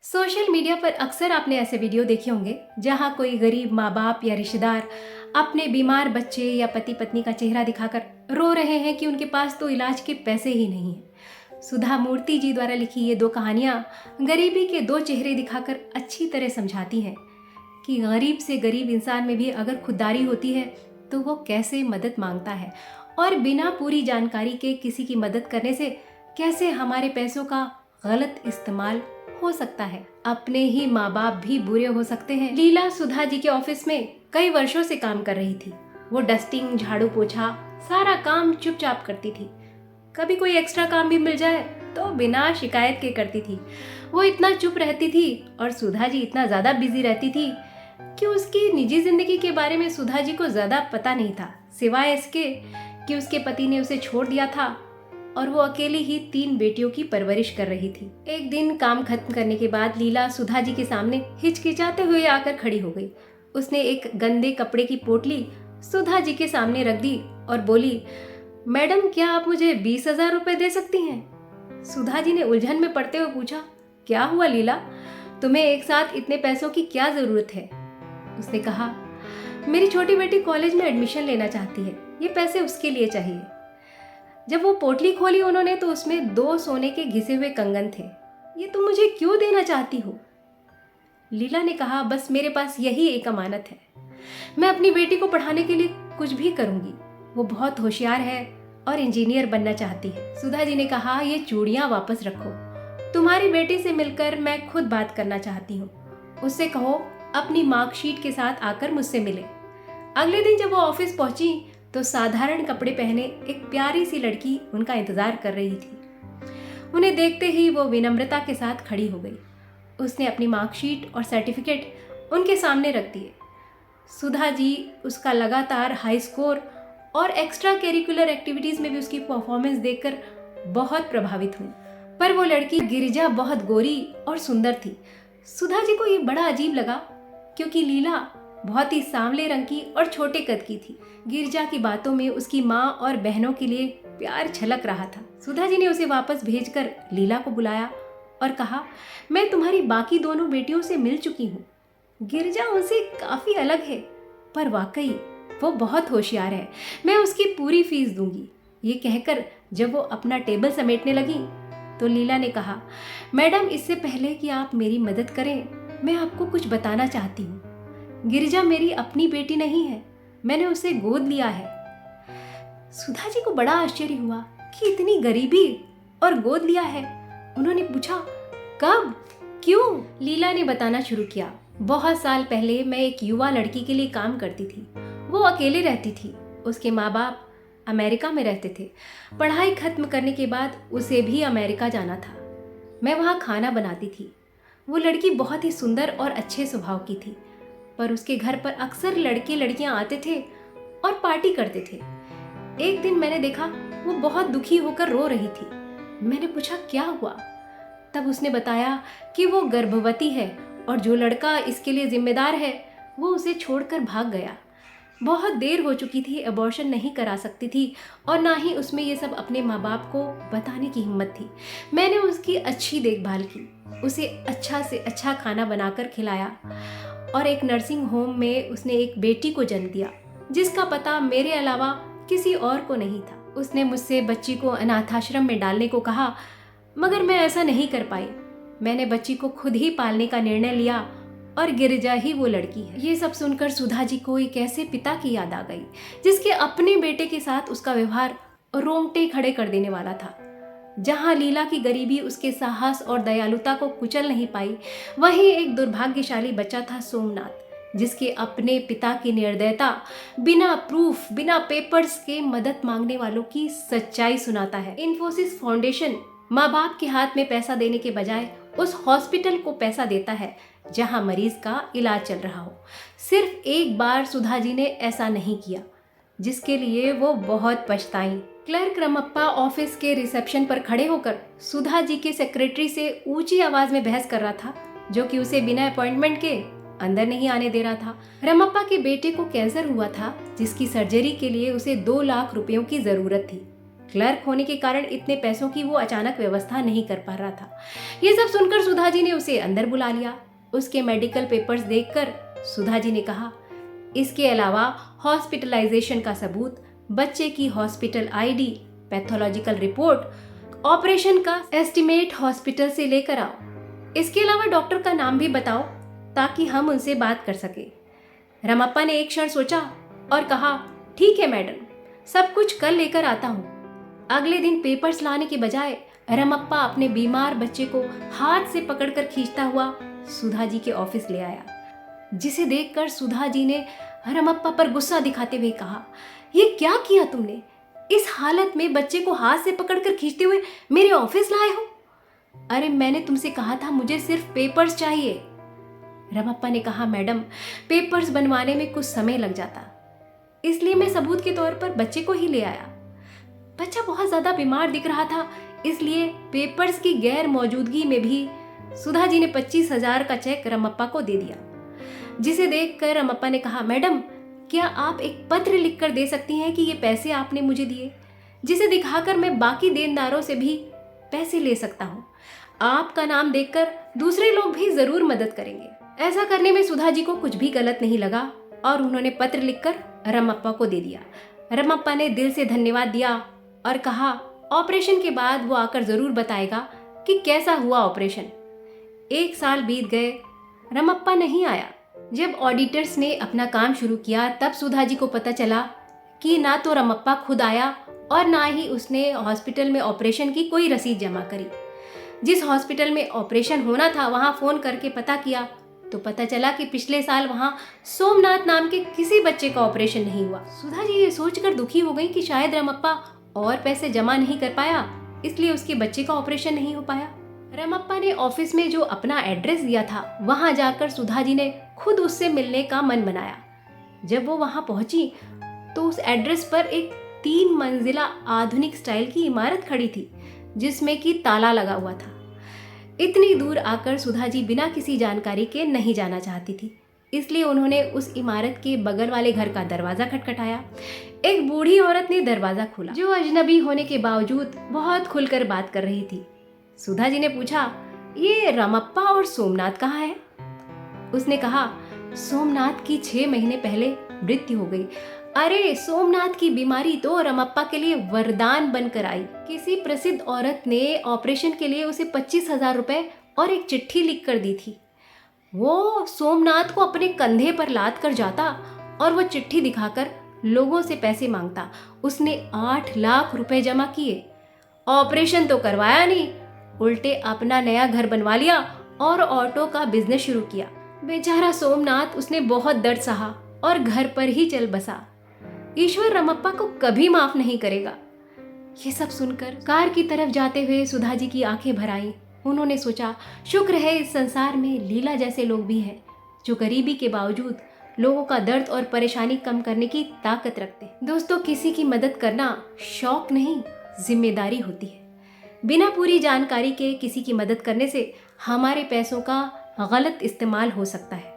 Social media पर अक्सर आपने ऐसे वीडियो देखे होंगे जहां कोई गरीब माँ बाप या रिश्तेदार अपने बीमार बच्चे या पति पत्नी का चेहरा दिखाकर रो रहे हैं कि उनके पास तो इलाज के पैसे ही नहीं हैं। सुधा मूर्ति जी द्वारा लिखी ये दो कहानियां गरीबी के दो चेहरे दिखाकर अच्छी तरह समझाती हैं कि गरीब से गरीब इंसान में भी अगर खुददारी होती है तो वो कैसे मदद मांगता है और बिना पूरी जानकारी के किसी की मदद करने से कैसे हमारे पैसों का गलत इस्तेमाल हो सकता है। अपने ही माँ बाप भी बुरे हो सकते हैं। लीला सुधा जी के ऑफिस में कई वर्षों से काम कर रही थी। वो डस्टिंग, झाड़ू पोछा सारा काम चुपचाप करती थी। कभी कोई एक्स्ट्रा काम भी मिल जाए तो बिना शिकायत के करती थी। वो इतना चुप रहती थी और सुधा जी इतना ज्यादा बिजी रहती थी कि उसकी निजी जिंदगी के बारे में सुधा जी को ज्यादा पता नहीं था, सिवाय इसके कि उसके पति ने उसे छोड़ दिया था और वो अकेली ही 3 बेटियों की परवरिश कर रही थी। एक दिन काम खत्म करने के बाद लीला सुधा जी के सामने हिचकिचाते हुए आकर खड़ी हो गई। उसने एक गंदे कपड़े की पोटली सुधा जी के सामने रख दी और बोली, मैडम क्या आप मुझे 20,000 रुपए दे सकती हैं? सुधा जी ने उलझन में पड़ते हुए पूछा, क्या हुआ लीला, तुम्हें एक साथ इतने पैसों की क्या जरूरत है? उसने कहा, मेरी छोटी बेटी कॉलेज में एडमिशन लेना चाहती है, ये पैसे उसके लिए चाहिए। जब वो पोटली खोली उन्होंने तो उसमें 2 सोने के घिसे हुए कंगन थे। ये तुम मुझे क्यों देना चाहती हो? लीला ने कहा, बस मेरे पास यही एक अमानत है, मैं अपनी बेटी को पढ़ाने के लिए कुछ भी करूंगी। वो बहुत होशियार है और इंजीनियर बनना चाहती है। सुधा जी ने कहा, ये चूड़ियां वापस रखो, तुम्हारी बेटी से मिलकर मैं खुद बात करना चाहती हूँ। उससे कहो अपनी मार्कशीट के साथ आकर मुझसे मिले। अगले दिन जब वो ऑफिस पहुंची तो साधारण कपड़े पहने एक प्यारी सी लड़की उनका इंतजार कर रही थी। उन्हें देखते ही वो विनम्रता के साथ खड़ी हो गई। उसने अपनी मार्कशीट और सर्टिफिकेट उनके सामने रख दिए। सुधा जी उसका लगातार हाई स्कोर और एक्स्ट्रा करिकुलर एक्टिविटीज में भी उसकी परफॉर्मेंस देखकर बहुत प्रभावित हुई। पर वो लड़की गिरिजा बहुत गोरी और सुंदर थी। सुधा जी को ये बड़ा अजीब लगा क्योंकि लीला बहुत ही सांवले रंग की और छोटे कद की थी। गिरिजा की बातों में उसकी माँ और बहनों के लिए प्यार छलक रहा था। सुधा जी ने उसे वापस भेजकर लीला को बुलाया और कहा, मैं तुम्हारी बाकी दोनों बेटियों से मिल चुकी हूँ। गिरिजा उनसे काफी अलग है, पर वाकई वो बहुत होशियार है, मैं उसकी पूरी फीस दूंगी। ये कहकर जब वो अपना टेबल समेटने लगी तो लीला ने कहा, मैडम इससे पहले कि आप मेरी मदद करें, मैं आपको कुछ बताना चाहती हूँ। गिरिजा मेरी अपनी बेटी नहीं है, मैंने उसे गोद लिया है। सुधा जी को बड़ा आश्चर्य हुआ कि इतनी गरीबी और गोद लिया है। उन्होंने पूछा, कब, क्यों? लीला ने बताना शुरू किया, बहुत साल पहले मैं एक युवा लड़की के लिए काम करती थी। वो अकेले रहती थी, उसके माँ बाप अमेरिका में रहते थे। पढ़ाई खत्म करने के बाद उसे भी अमेरिका जाना था। मैं वहाँ खाना बनाती थी। वो लड़की बहुत ही सुंदर और अच्छे स्वभाव की थी, पर उसके घर पर अक्सर लड़के लड़कियां आते थे और पार्टी करते थे। एक दिन मैंने देखा वो बहुत दुखी होकर रो रही थी। मैंने पूछा, क्या हुआ? तब उसने बताया कि वो गर्भवती है और जो लड़का इसके लिए जिम्मेदार है वो उसे छोड़कर भाग गया। बहुत देर हो चुकी थी, अबॉर्शन नहीं करा सकती थी और ना ही उसमें ये सब अपने माँ बाप को बताने की हिम्मत थी। मैंने उसकी अच्छी देखभाल की, उसे अच्छा से अच्छा खाना बनाकर खिलाया और एक नर्सिंग होम में उसने एक बेटी को जन्म दिया जिसका पता मेरे अलावा किसी और को नहीं था। उसने मुझसे बच्ची को अनाथाश्रम में डालने को कहा, मगर मैं ऐसा नहीं कर पाई। मैंने बच्ची को खुद ही पालने का निर्णय लिया और गिरिजा ही वो लड़की है। ये सब सुनकर सुधा जी को एक ऐसे पिता की याद आ गई जिसके अपने बेटे के साथ उसका व्यवहार रोंगटे खड़े कर देने वाला था। जहां लीला की गरीबी उसके साहस और दयालुता को कुचल नहीं पाई, वहीं एक दुर्भाग्यशाली बच्चा था सोमनाथ, जिसके अपने पिता की निर्दयता बिना प्रूफ, बिना पेपर्स के मदद मांगने वालों की सच्चाई सुनाता है। इन्फोसिस फाउंडेशन माँ बाप के हाथ में पैसा देने के बजाय उस हॉस्पिटल को पैसा देता है जहां मरीज का इलाज चल रहा हो। सिर्फ एक बार सुधा जी ने ऐसा नहीं किया, जिसके लिए वो बहुत पछताई। क्लर्क रमप्पा ऑफिस के रिसेप्शन पर खड़े होकर सुधा जी के सेक्रेटरी से ऊंची आवाज में बहस कर रहा था, जो कि उसे बिना अपॉइंटमेंट के अंदर नहीं आने दे रहा था। रमप्पा के बेटे को कैंसर हुआ था, जिसकी सर्जरी के लिए उसे 2 लाख रुपयों की जरूरत थी। क्लर्क होने के कारण इतने पैसों की वो अचानक व्यवस्था नहीं कर पा रहा था। ये सब सुनकर सुधा जी ने उसे अंदर बुला लिया। उसके मेडिकल पेपर्स देखकर सुधा जी ने कहा, इसके अलावा हॉस्पिटलाइजेशन का सबूत, बच्चे की hospital ID, pathological report, operation का एस्टिमेट हॉस्पिटल से लेकर आओ। इसके अलावा डॉक्टर का नाम भी बताओ ताकि हम उनसे बात कर सके। रमप्पा ने एक क्षण सोचा और कहा, ठीक है मैडम, सब कुछ कल लेकर आता हूँ। अगले दिन पेपर्स लाने के बजाय रमप्पा अपने बीमार बच्चे को हाथ से पकड़कर खींचता हुआ सुधा जी के ऑफिस ले आया, जिसे देखकर सुधा जी ने रमप्पा पर गुस्सा दिखाते हुए कहा, ये क्या किया तुमने? इस हालत में बच्चे को हाथ से पकड़कर खींचते हुए मेरे ऑफिस लाए हो? अरे मैंने तुमसे कहा था मुझे सिर्फ पेपर्स चाहिए। रमप्पा ने कहा, मैडम पेपर्स बनवाने में कुछ समय लग जाता, इसलिए मैं सबूत के तौर पर बच्चे को ही ले आया। बच्चा बहुत ज्यादा बीमार दिख रहा था, इसलिए पेपर्स की गैर मौजूदगी में भी सुधा जी ने 25,000 का चेक रमप्पा को दे दिया, जिसे देखकर रमप्पा ने कहा, मैडम क्या आप एक पत्र लिखकर दे सकती हैं कि ये पैसे आपने मुझे दिए, जिसे दिखाकर मैं बाकी देनदारों से भी पैसे ले सकता हूँ। आपका नाम देखकर दूसरे लोग भी जरूर मदद करेंगे। ऐसा करने में सुधा जी को कुछ भी गलत नहीं लगा और उन्होंने पत्र लिखकर रमप्पा को दे दिया। रमप्पा ने दिल से धन्यवाद दिया और कहा, ऑपरेशन के बाद वो आकर जरूर बताएगा कि कैसा हुआ ऑपरेशन। 1 साल बीत गए, रमप्पा नहीं आया। जब ऑडिटर्स ने अपना काम शुरू किया तब सुधा जी को पता चला कि ना तो रमप्पा खुद आया और ना ही उसने हॉस्पिटल में ऑपरेशन की कोई रसीद जमा करी। जिस हॉस्पिटल में ऑपरेशन होना था वहां फोन करके पता किया तो पता चला कि पिछले साल वहां सोमनाथ नाम के किसी बच्चे का ऑपरेशन नहीं हुआ। सुधा जी ये सोचकर दुखी हो गई कि शायद रमप्पा और पैसे जमा नहीं कर पाया, इसलिए उसके बच्चे का ऑपरेशन नहीं हो पाया। रमप्पा ने ऑफिस में जो अपना एड्रेस दिया था वहां जाकर सुधा जी ने खुद उससे मिलने का मन बनाया। जब वो वहां पहुंची तो उस एड्रेस पर एक 3 मंजिला आधुनिक स्टाइल की इमारत खड़ी थी, जिसमें कि ताला लगा हुआ था। इतनी दूर आकर सुधा जी बिना किसी जानकारी के नहीं जाना चाहती थी, इसलिए उन्होंने उस इमारत के बगल वाले घर का दरवाजा खटखटाया। एक बूढ़ी औरत ने दरवाजा खोला, जो अजनबी होने के बावजूद बहुत खुलकर बात कर रही थी। सुधा जी ने पूछा, ये रमप्पा और सोमनाथ कहाँ है? उसने कहा, सोमनाथ की 6 महीने पहले मृत्यु हो गई। अरे सोमनाथ की बीमारी तो रमप्पा के लिए वरदान बनकर आई। किसी प्रसिद्ध औरत ने ऑपरेशन के लिए उसे 25,000 रुपए और एक चिट्ठी लिख कर दी थी। वो सोमनाथ को अपने कंधे पर लाद कर जाता और वो चिट्ठी दिखाकर लोगों से पैसे मांगता। उसने 8 लाख रुपए जमा किए। ऑपरेशन तो करवाया नहीं, उल्टे अपना नया घर बनवा लिया और ऑटो का बिजनेस शुरू किया। बेचारा सोमनाथ, उसने बहुत दर्द सहा और घर पर ही चल बसा। ईश्वर रमप्पा को कभी माफ नहीं करेगा। ये सब सुनकर कार की तरफ जाते हुए सुधा जी की आंखें भर आईं। उन्होंने सोचा, शुक्र है इस संसार में लीला जैसे लोग भी हैं, जो गरीबी के बावजूद लोगों का दर्द और परेशानी कम करने की ताकत रखते हैं। दोस्तों, किसी की मदद करना शौक नहीं, जिम्मेदारी होती है। बिना पूरी जानकारी के किसी की मदद करने से हमारे पैसों का गलत इस्तेमाल हो सकता है।